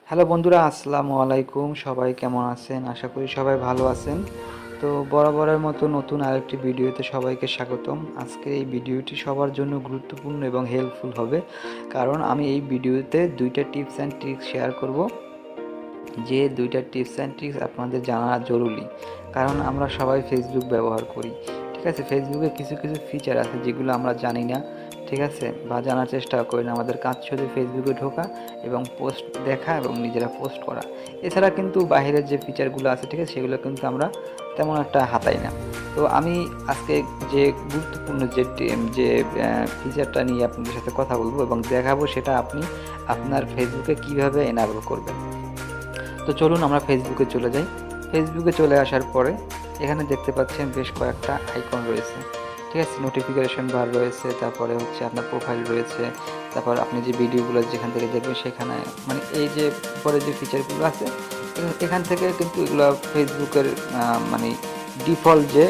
Hello বন্ধুরা, আসসালামু আলাইকুম। সবাই কেমন আছেন? আশা করি সবাই ভালো আছেন। তো বরাবরের মতো নতুন আরেকটি ভিডিওতে সবাইকে স্বাগতম। আজকের এই ভিডিওটি সবার জন্য গুরুত্বপূর্ণ এবং হেল্পফুল হবে, কারণ আমি এই ভিডিওতে দুইটা টিপস অ্যান্ড ট্রিক্স শেয়ার করব। যে দুইটা টিপস অ্যান্ড ট্রিক্স আপনাদের জানা জরুরি, কারণ আমরা সবাই ফেসবুক ব্যবহার করি। ঠিক আছে, ফেসবুকে কিছু কিছু ফিচার আছে যেগুলো আমরা জানি না, ঠিক আছে, বা জানার চেষ্টা করি না। আমাদের কাজ শুধু ফেসবুকে ঢোকা এবং পোস্ট দেখা এবং নিজেরা পোস্ট করা। এছাড়া কিন্তু বাইরের যে ফিচারগুলো আছে, ঠিক আছে, সেগুলো কিন্তু আমরা তেমন একটা হাতাই না। তো আমি আজকে যে গুরুত্বপূর্ণ যে ফিচারটা নিয়ে আপনাদের সাথে কথা বলবো এবং দেখাবো, সেটা আপনি আপনার ফেসবুকে কিভাবে এনাবেল করবেন। তো চলুন আমরা ফেসবুকে চলে যাই। ফেসবুকে চলে আসার পরে এখানে দেখতে পাচ্ছেন বেশ কয়েকটা আইকন রয়েছে, ঠিক আছে। নোটিফিকেশন বার রয়েছে, তারপরে হচ্ছে আপনার প্রোফাইল রয়েছে, তারপর আপনি যে ভিডিওগুলো যেখান থেকে দেখবেন সেখানে, মানে এই যে উপরে যে ফিচারগুলো আছে, এখান থেকে কিন্তু এগুলো ফেসবুকের মানে ডিফল্ট যে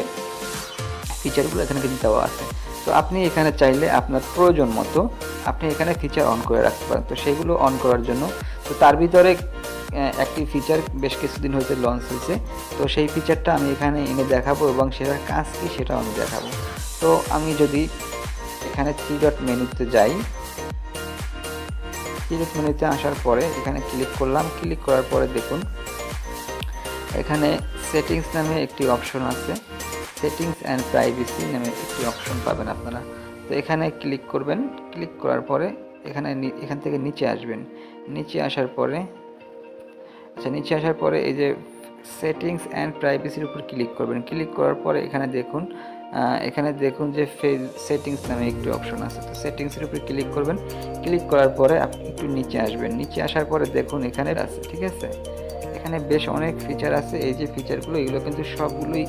ফিচারগুলো এখানে কিন্তু দেওয়া আছে। তো আপনি এখানে চাইলে আপনার প্রয়োজন মতো আপনি এখানে ফিচার অন করে রাখতে পারেন। তো সেগুলো অন করার জন্য, তো তার ভিতরে একটি ফিচার বেশ কিছুদিন হতে লঞ্চ হয়েছে। তো সেই ফিচারটা আমি এখানে এনে দেখাবো এবং সেটার কাজ কী সেটাও আমি দেখাবো। তো আমি যদি এখানে থ্রি ডট মেনুতে যাই, থ্রি ডট মেনুতে আসার পরে এখানে ক্লিক করলাম। ক্লিক করার পরে দেখুন এখানে সেটিংস নামে একটি অপশন আছে। সেটিংস অ্যান্ড প্রাইভেসি নামে একটি অপশন পাবেন আপনারা। তো এখানে ক্লিক করবেন। ক্লিক করার পরে এখান থেকে নিচে আসবেন। নিচে আসার পরে নিচে আসার পরে এই যে সেটিংস অ্যান্ড প্রাইভেসির উপর ক্লিক করবেন। ক্লিক করার পরে এখানে দেখুন যে সেটিংস নামে একটি অপশন আছে। তো সেটিংসের উপর ক্লিক করবেন। ক্লিক করার পরে আপনি একটু নিচে আসবেন। নিচে আসার পরে দেখুন এখানে আছে, ঠিক আছে, এখানে বেশ অনেক ফিচার আছে। এই যে ফিচারগুলো, এগুলো কিন্তু সবগুলোই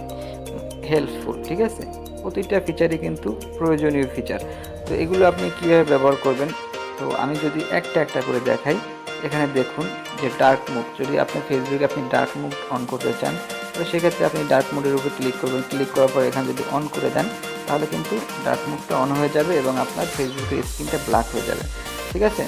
হেল্পফুল, ঠিক আছে। প্রতিটা ফিচারই কিন্তু প্রয়োজনীয় ফিচার। তো এগুলো আপনি কীভাবে ব্যবহার করবেন, তো আমি যদি একটা একটা করে দেখাই। এখানে দেখুন যে ডার্ক মোড, যদি আপনার ফেসবুকে আপনি ডার্ক মোড অন করতে চান, তো সেক্ষেত্রে আপনি ডার্ক মোডের উপর ক্লিক করবেন। ক্লিক করার পর এখানে যদি অন করে দেন, তাহলে কিন্তু ডার্ক মোডটা অন হয়ে যাবে এবং আপনার ফেসবুকের স্ক্রিনটা ব্ল্যাক হয়ে যাবে, ঠিক আছে।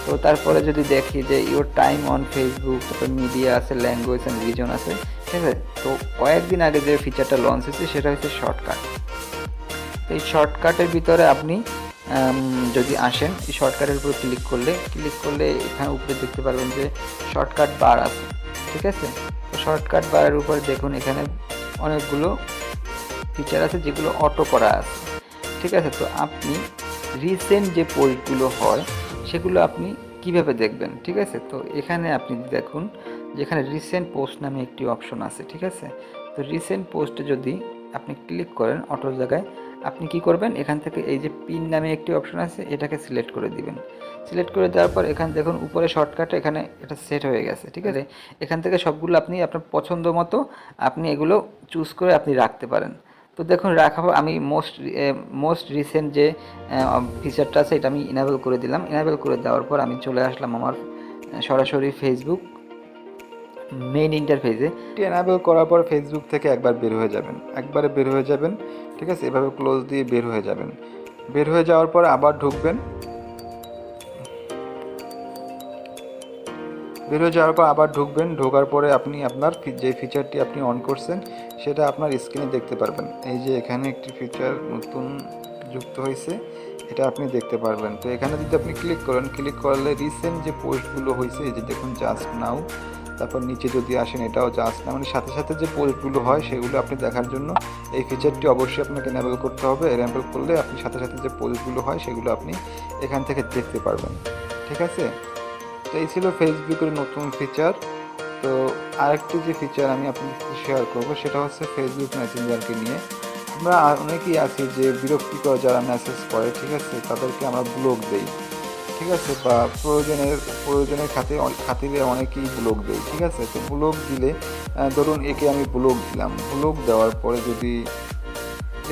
তো তারপরে যদি দেখি যে ইওর টাইম অন ফেসবুক, তারপর মিডিয়া আছে, ল্যাঙ্গুয়েজ অ্যান্ড রিজন আছে, ঠিক আছে। তো কয়েকদিন আগে যে ফিচারটা লঞ্চ হয়েছে সেটা হচ্ছে শর্টকাট। এই শর্টকাটের ভিতরে আপনি যদি আসেন, এই শর্টকাটের উপর ক্লিক করলে এখানে উপরে দেখতে পারবেন যে শর্টকাট বার আছে, ঠিক আছে। তো শর্টকাট বারের উপর দেখুন এখানে অনেকগুলো ফিচার আছে যেগুলো অটো করা আছে, ঠিক আছে। তো আপনি রিসেন্ট যে পোস্টগুলো হয় সেগুলো আপনি কিভাবে দেখবেন, ঠিক আছে। তো এখানে আপনি দেখুন যেখানে রিসেন্ট পোস্ট নামে একটি অপশন আছে, ঠিক আছে। তো রিসেন্ট পোস্টে যদি আপনি ক্লিক করেন অটোর জায়গায়, আপনি কি করবেন, এখান থেকে এই যে পিন নামে একটি অপশন আছে, এটাকে সিলেক্ট করে দিবেন। সিলেক্ট করে দেওয়ার পর এখানে দেখুন উপরে শর্টকাটে এখানে এটা সেট হয়ে গেছে, ঠিক আছে। এখান থেকে সবগুলো আপনি আপনার পছন্দ মতো আপনি এগুলো চুজ করে আপনি রাখতে পারেন। তো দেখুন রাখা, আমি মোস্ট রিসেন্ট যে ফিচারটা আছে এটা আমি ইনেবল করে দিলাম। ইনেবল করে দেওয়ার পর আমি চলে আসলাম আমার সরাসরি ফেসবুক মেইন ইন্টারফেসে। এনেবল করার পর ফেসবুক থেকে একবার বের হয়ে যাবেন, একবারে বের হয়ে যাবেন, ঠিক আছে। এভাবে ক্লোজ দিয়ে বের হয়ে যাবেন। বের হয়ে যাওয়ার পর আবার ঢুকবেন। বের হয়ে যাওয়ার পর আবার ঢুকবেন। ঢোকার পরে আপনি আপনার যে ফিচারটি আপনি অন করছেন সেটা আপনার স্ক্রিনে দেখতে পারবেন। এই যে এখানে একটি ফিচার নতুন যুক্ত হয়েছে, এটা আপনি দেখতে পারবেন। তো এখানে যদি আপনি ক্লিক করেন, ক্লিক করলে রিসেন্ট যে পোস্টগুলো হয়েছে, এই যে দেখুন জাস্ট নাও, তারপর নিচে যদি আসেন এটাও জাস্ট নাও, মানে সাথে সাথে যে পোস্টগুলো হয় সেগুলো আপনি দেখার জন্য এই ফিচারটি অবশ্যই আপনাকে এনেবল করতে হবে। এনেবল করলে আপনি সাথে সাথে যে পোস্টগুলো হয় সেগুলো আপনি এখান থেকে দেখতে পারবেন, ঠিক আছে। তো এই ছিল ফেসবুকের নতুন ফিচার। তো আরেকটি যে ফিচার আমি আপনাদের সাথে শেয়ার করবো সেটা হচ্ছে ফেসবুক মেসেঞ্জারকে নিয়ে। আমরা অনেকেই আছি যে বিরক্তিকর যারা মেসেজ করে, ঠিক আছে, তাদেরকে আমরা ব্লক দেই, ঠিক আছে, বা প্রয়োজনের খাতিরে অনেকেই ব্লক দেয়, ঠিক আছে। তো ব্লক দিলে ধরুন একে আমি ব্লক দিলাম। ব্লক দেওয়ার পরে যদি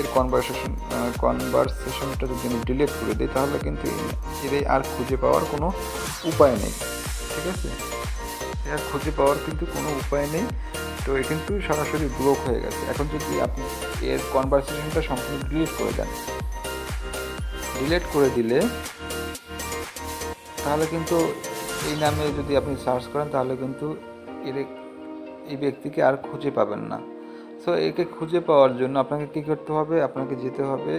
এর কনভারসেশনটা যদি আমি ডিলিট করে দিই, তাহলে কিন্তু এর আর খুঁজে পাওয়ার কোনো উপায় নেই, ঠিক আছে। এর খুঁজে পাওয়ার কিন্তু কোনো উপায় নেই। তো এ কিন্তু সরাসরি ব্লক হয়ে গেছে। এখন যদি আপনি এর কনভারসেশনটা সম্পূর্ণ ডিলিট করে দেন, ডিলিট করে দিলে তাহলে কিন্তু এই নামে যদি আপনি সার্চ করেন তাহলে কিন্তু এই ব্যক্তিকে আর খুঁজে পাবেন না। সো একে খুঁজে পাওয়ার জন্য আপনাকে কী করতে হবে, আপনাকে যেতে হবে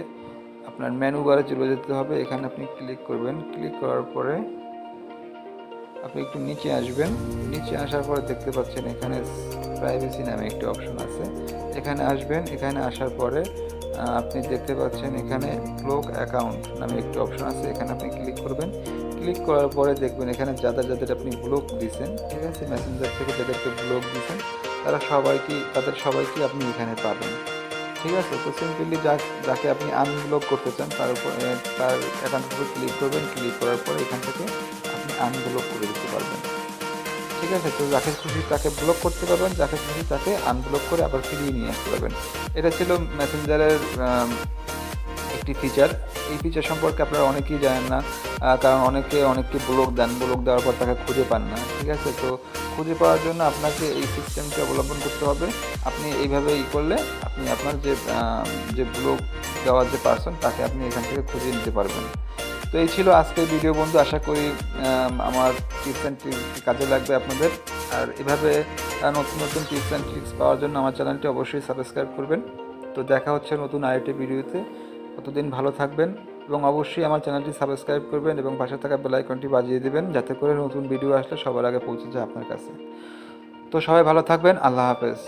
আপনার মেনু বারে চলে যেতে হবে। এখানে আপনি ক্লিক করবেন, ক্লিক করার পরে আপনি একটু নিচে আসবেন। নিচে আসার পরে দেখতে পাচ্ছেন এখানে প্রাইভেসি নামে একটি অপশন আছে, এখানে আসবেন। এখানে আসার পরে আপনি দেখতে পাচ্ছেন এখানে ব্লক অ্যাকাউন্ট নামে একটি অপশন আছে, এখানে আপনি ক্লিক করবেন। ক্লিক করার পরে দেখবেন এখানে যাদের আপনি ব্লক দিয়েছেন, ঠিক আছে, মেসেঞ্জার থেকে যাদেরকে ব্লক দিয়েছেন তাদের সবাইকে আপনি এখানে পাবেন, ঠিক আছে। তো সিম্পলি যাকে আপনি আনব্লক করতে চান তার অ্যাকাউন্টের উপর ক্লিক করবেন। ক্লিক করার পরে এখান থেকে আপনি আনব্লক করে দিতে পারবেন, ঠিক আছে। তো যাকে খুশি তাকে ব্লক করতে পারবেন, যাকে খুশি তাকে আনব্লক করে আবার ফিরিয়ে নিয়ে আসতে পারবেন। এটা ছিল মেসেঞ্জারের একটি ফিচার। এই ফিচার সম্পর্কে আপনারা অনেকেই জানেন না, কারণ অনেককে ব্লক দেন, ব্লক দেওয়ার পর তাকে খুঁজে পান না, ঠিক আছে। তো খুঁজে পাওয়ার জন্য আপনাকে এই সিস্টেমকে অবলম্বন করতে হবে। আপনি এইভাবে করলে আপনি আপনার যে ব্লক দেওয়ার যে পার্সন তাকে আপনি এখান থেকে খুঁজে নিতে পারবেন। তো এই ছিল আজকের ভিডিও বন্ধু, আশা করি আমার টিপস অ্যান্ড ট্রিক্স কাজে লাগবে আপনাদের। আর এভাবে নতুন নতুন টিপস অ্যান্ড ট্রিক্স পাওয়ার জন্য আমার চ্যানেলটি অবশ্যই সাবস্ক্রাইব করবেন। তো দেখা হচ্ছে নতুন আরেকটি ভিডিওতে, ততদিন ভালো থাকবেন এবং অবশ্যই আমার চ্যানেলটি সাবস্ক্রাইব করবেন এবং পাশে থাকা বেল আইকনটি বাজিয়ে দেবেন, যাতে করে নতুন ভিডিও আসলে সবার আগে পৌঁছে যায় আপনার কাছে। তো সবাই ভালো থাকবেন, আল্লাহ হাফেজ।